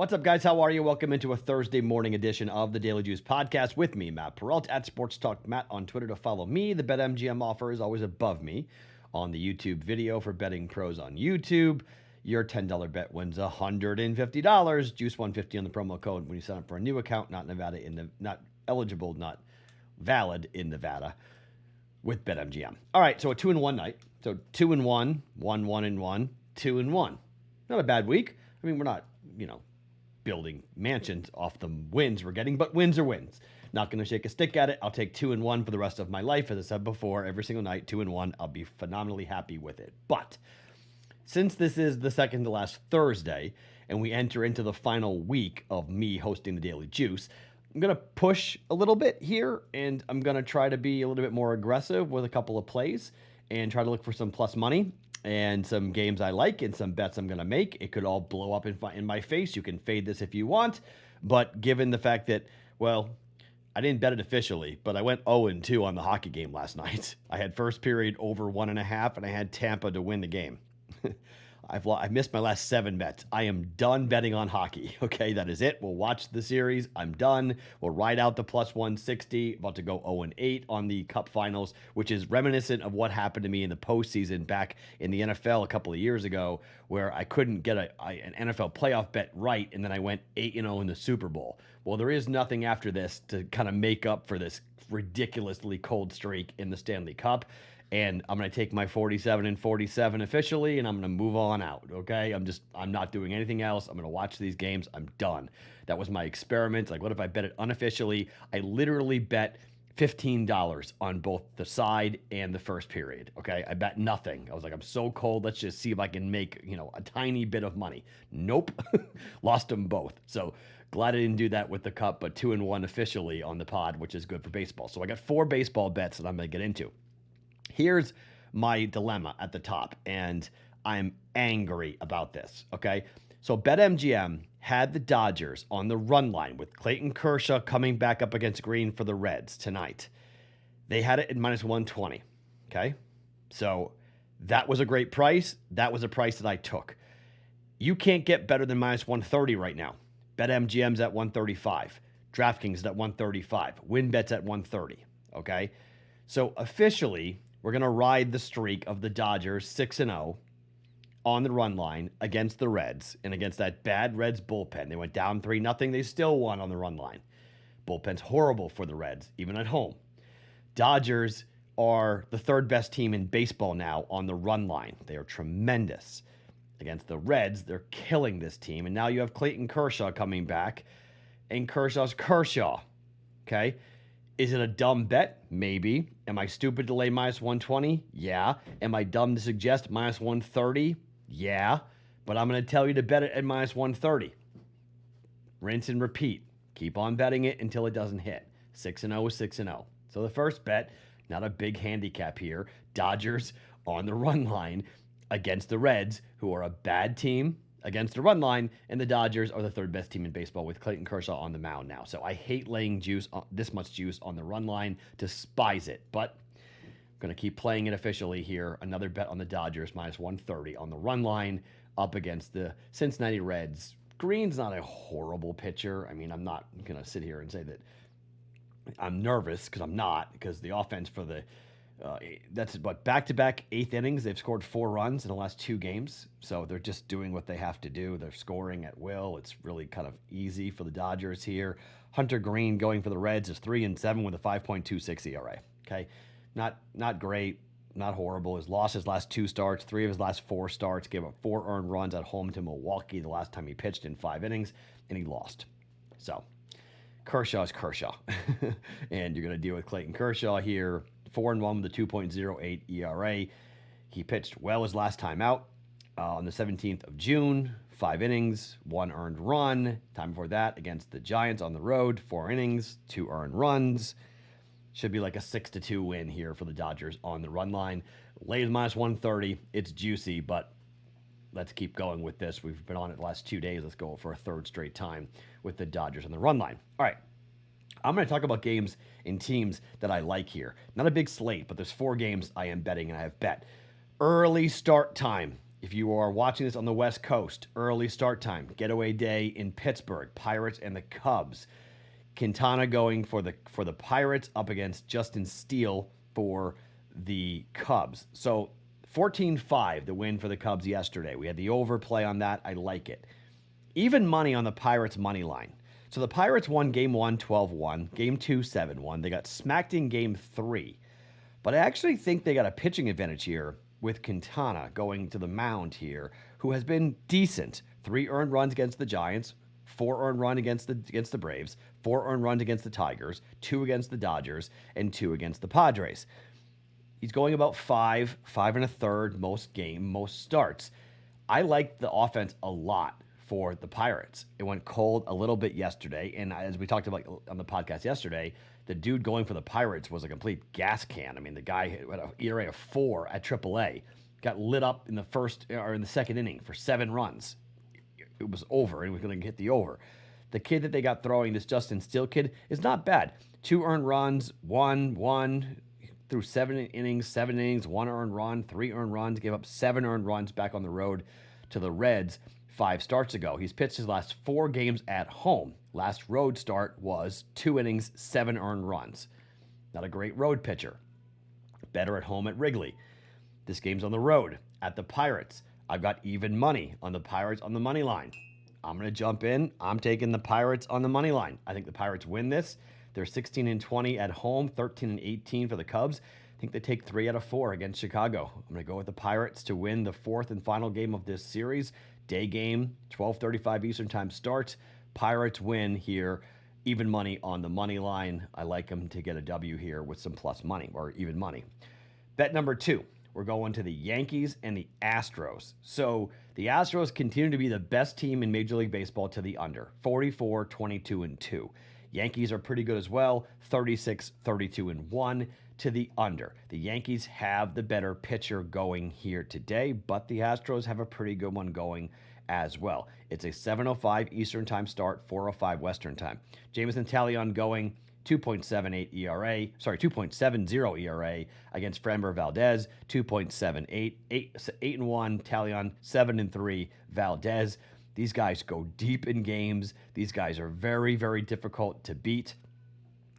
What's up, guys? How are you? Welcome into a Thursday morning edition of the Daily Juice podcast with me, Matt Perrault, at Sports Talk Matt on Twitter to follow me. The BetMGM offer is always above me on the YouTube video for BettingPros on YouTube. Your $10 bet wins $150. Juice 150 on the promo code when you sign up for a new account, not valid in Nevada with BetMGM. All right, so a 2-1 night. So 2-1, 1-1-1, 2-1. Not a bad week. I mean, we're not, building mansions off the wins we're getting, but wins are wins. Not going to shake a stick at it. I'll take 2-1 for the rest of my life. As I said before, every single night, 2-1. I'll be phenomenally happy with it. But since this is the second to last Thursday, and we enter into the final week of me hosting the Daily Juice, I'm going to push a little bit here, and I'm going to try to be a little bit more aggressive with a couple of plays and try to look for some plus money and some games I like and some bets I'm going to make. It could all blow up in my face. You can fade this if you want. But given the fact that, I didn't bet it officially, but I went 0-2 on the hockey game last night. I had first period over 1.5, and I had Tampa to win the game. I've missed my last 7 bets. I am done betting on hockey. Okay, that is it. We'll watch the series. I'm done. We'll ride out the plus 160. About to go 0-8 on the Cup Finals, which is reminiscent of what happened to me in the postseason back in the NFL a couple of years ago, where I couldn't get an NFL playoff bet right, and then I went 8-0 in the Super Bowl. Well, there is nothing after this to kind of make up for this ridiculously cold streak in the Stanley Cup. And I'm going to take my 47-47 officially, and I'm going to move on out, okay? I'm not doing anything else. I'm going to watch these games. I'm done. That was my experiment. Like, what if I bet it unofficially? I literally bet $15 on both the side and the first period, okay? I bet nothing. I was like, I'm so cold. Let's just see if I can make, a tiny bit of money. Nope. Lost them both. So glad I didn't do that with the Cup, but 2-1 officially on the pod, which is good for baseball. So I got 4 baseball bets that I'm going to get into. Here's my dilemma at the top, and I'm angry about this, okay? So BetMGM had the Dodgers on the run line with Clayton Kershaw coming back up against Green for the Reds tonight. They had it at minus 120, okay? So that was a great price. That was a price that I took. You can't get better than minus 130 right now. BetMGM's at 135. DraftKings is at 135. WinBet's at 130, okay? So officially, we're going to ride the streak of the Dodgers 6-0 on the run line against the Reds and against that bad Reds bullpen. They went down 3-0. They still won on the run line. Bullpen's horrible for the Reds, even at home. Dodgers are the third best team in baseball now on the run line. They are tremendous. Against the Reds, they're killing this team. And now you have Clayton Kershaw coming back, and Kershaw's Kershaw, okay? Is it a dumb bet? Maybe. Am I stupid to lay minus 120? Yeah. Am I dumb to suggest minus 130? Yeah. But I'm going to tell you to bet it at minus 130. Rinse and repeat. Keep on betting it until it doesn't hit. 6-0 is 6-0. So the first bet, not a big handicap here. Dodgers on the run line against the Reds, who are a bad team against the run line, and the Dodgers are the third best team in baseball with Clayton Kershaw on the mound now. So I hate laying this much juice on the run line, despise it, but I'm going to keep playing it officially here. Another bet on the Dodgers, minus 130 on the run line up against the Cincinnati Reds. Green's not a horrible pitcher. I mean, I'm not going to sit here and say that I'm nervous, because I'm not, because the offense for the that's what, back-to-back 8th innings. They've scored 4 runs in the last 2 games. So they're just doing what they have to do. They're scoring at will. It's really kind of easy for the Dodgers here. Hunter Green going for the Reds is 3-7 with a 5.26 ERA. Okay, not great, not horrible. He's lost his last 2 starts, 3 of his last 4 starts. Gave up 4 earned runs at home to Milwaukee the last time he pitched in 5 innings, and he lost. So Kershaw's Kershaw, and you're going to deal with Clayton Kershaw here. 4-1 with a 2.08 ERA. He pitched well his last time out on the 17th of June. 5 innings, 1 earned run. Time before that against the Giants on the road. 4 innings, 2 earned runs. Should be like a 6-2 win here for the Dodgers on the run line. Lays minus 130. It's juicy, but let's keep going with this. We've been on it the last 2 days. Let's go for a third straight time with the Dodgers on the run line. All right. I'm going to talk about games and teams that I like here. Not a big slate, but there's 4 games I am betting and I have bet. Early start time If you are watching this on the West Coast, early start time, getaway day in Pittsburgh, Pirates and the Cubs. Quintana going for the Pirates up against Justin Steele for the Cubs. So 14-5, the win for the Cubs yesterday. We had the overplay on that. I like it. Even money on the Pirates money line. So the Pirates won game 1, 12-1, game 2, 7-1. They got smacked in game 3. But I actually think they got a pitching advantage here with Quintana going to the mound here, who has been decent. 3 earned runs against the Giants, 4 earned runs against the Braves, 4 earned runs against the Tigers, 2 against the Dodgers, and 2 against the Padres. He's going about 5 and a third most starts. I like the offense a lot for the Pirates. It went cold a little bit yesterday, and as we talked about on the podcast yesterday, the dude going for the Pirates was a complete gas can. I mean, the guy had an ERA of 4 at AAA, got lit up in the second inning for 7 runs. It was over, and he was going to hit the over. The kid that they got throwing, this Justin Steele kid, is not bad. 2 earned runs, 1 through 7 innings, 1 earned run, 3 earned runs, gave up 7 earned runs back on the road to the Reds 5 starts ago. He's pitched his last 4 games at home. Last road start was 2 innings, 7 earned runs. Not a great road pitcher. Better at home at Wrigley. This game's on the road at the Pirates. I've got even money on the Pirates on the money line. I'm going to jump in. I'm taking the Pirates on the money line. I think the Pirates win this. They're 16-20 at home, 13-18 for the Cubs. I think they take 3 out of 4 against Chicago. I'm going to go with the Pirates to win the 4th and final game of this series. Day game, 12:35 Eastern Time start. Pirates win here. Even money on the money line. I like them to get a W here with some plus money or even money. Bet number 2. We're going to the Yankees and the Astros. So the Astros continue to be the best team in Major League Baseball to the under, 44-22-2. Yankees are pretty good as well, 36-32-1 to the under. The Yankees have the better pitcher going here today, but the Astros have a pretty good one going as well. It's a 7:05 Eastern Time start, 4:05 Western Time. Jameson Taillon going 2.70 ERA against Framber Valdez, 2.78, 8-1, Taillon, 7-3, Valdez. These guys go deep in games. These guys are very, very difficult to beat.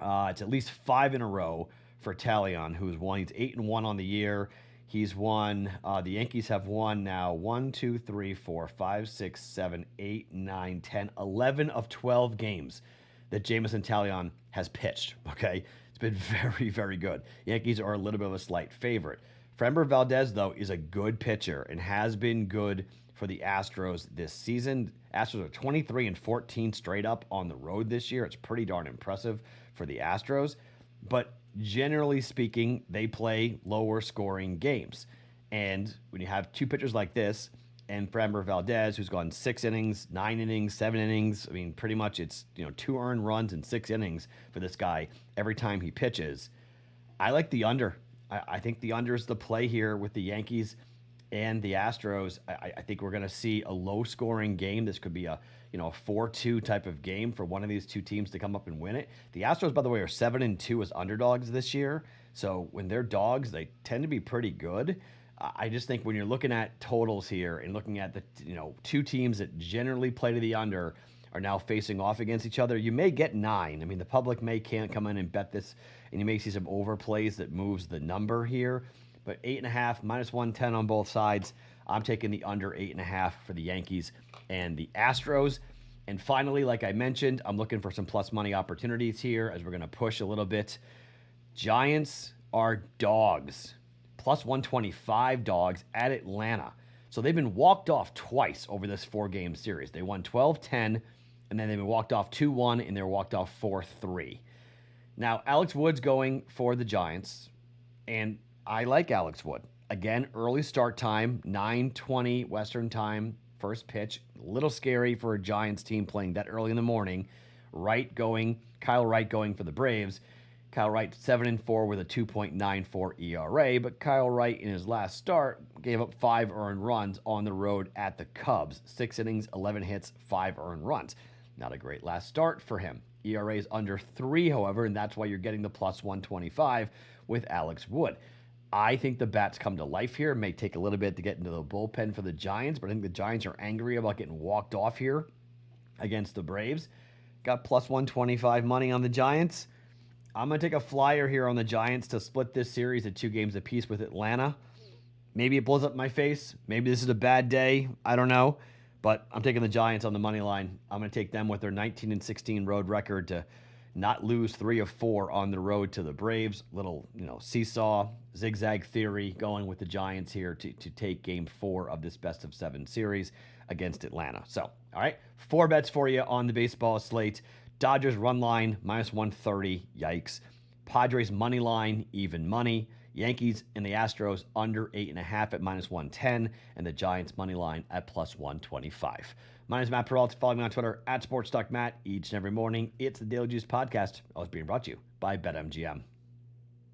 It's at least 5 in a row for Taillon, who's won. He's 8-1 on the year. He's won. The Yankees have won now 1, 2, 3, 4, 5, 6, 7, 8, 9, 10, 11 of 12 games that Jameson Taillon has pitched, okay? It's been very, very good. Yankees are a little bit of a slight favorite. Framber Valdez, though, is a good pitcher and has been good for the Astros this season. Astros are 23-14 straight up on the road this year. It's pretty darn impressive for the Astros. But generally speaking, they play lower scoring games. And when you have 2 pitchers like this, and Framber Valdez, who's gone 6 innings, 9 innings, 7 innings. I mean, pretty much it's 2 earned runs in 6 innings for this guy every time he pitches. I like the under. I think the under is the play here with the Yankees and the Astros. I think we're going to see a low-scoring game. This could be a 4-2 type of game for one of these 2 teams to come up and win it. The Astros, by the way, are 7-2 as underdogs this year. So when they're dogs, they tend to be pretty good. I just think when you're looking at totals here and looking at the 2 teams that generally play to the under are now facing off against each other, you may get 9. I mean, the public can't come in and bet this, and you may see some overplays that moves the number here. But 8.5 minus 110 on both sides. I'm taking the under 8.5 for the Yankees and the Astros. And finally, like I mentioned, I'm looking for some plus money opportunities here as we're going to push a little bit. Giants are dogs. Plus 125 dogs at Atlanta. So they've been walked off twice over this 4-game series. They won 12-10, and then they've been walked off 2-1, and they were walked off 4-3. Now, Alex Wood's going for the Giants, and I like Alex Wood. Again, early start time, 9:20 Western time, first pitch. A little scary for a Giants team playing that early in the morning. Kyle Wright going for the Braves. Kyle Wright 7-4 with a 2.94 ERA, but Kyle Wright in his last start gave up 5 earned runs on the road at the Cubs. 6 innings, 11 hits, 5 earned runs. Not a great last start for him. ERA is under 3, however, and that's why you're getting the plus 125 with Alex Wood. I think the bats come to life here. It may take a little bit to get into the bullpen for the Giants, but I think the Giants are angry about getting walked off here against the Braves. Got plus 125 money on the Giants. I'm going to take a flyer here on the Giants to split this series at 2 games apiece with Atlanta. Maybe it blows up my face. Maybe this is a bad day. I don't know. But I'm taking the Giants on the money line. I'm going to take them with their 19-16 road record to not lose 3 of 4 on the road to the Braves. Little, seesaw, zigzag theory going with the Giants here to take game 4 of this best of 7 series against Atlanta. So, all right, 4 bets for you on the baseball slate. Dodgers run line, minus 130. Yikes. Padres money line, even money. Yankees and the Astros under 8.5 at minus 110. And the Giants money line at plus 125. My name is Matt Perrault. Follow me on Twitter at SportsDocMatt. Each and every morning, it's the Daily Juice Podcast. Always being brought to you by BetMGM.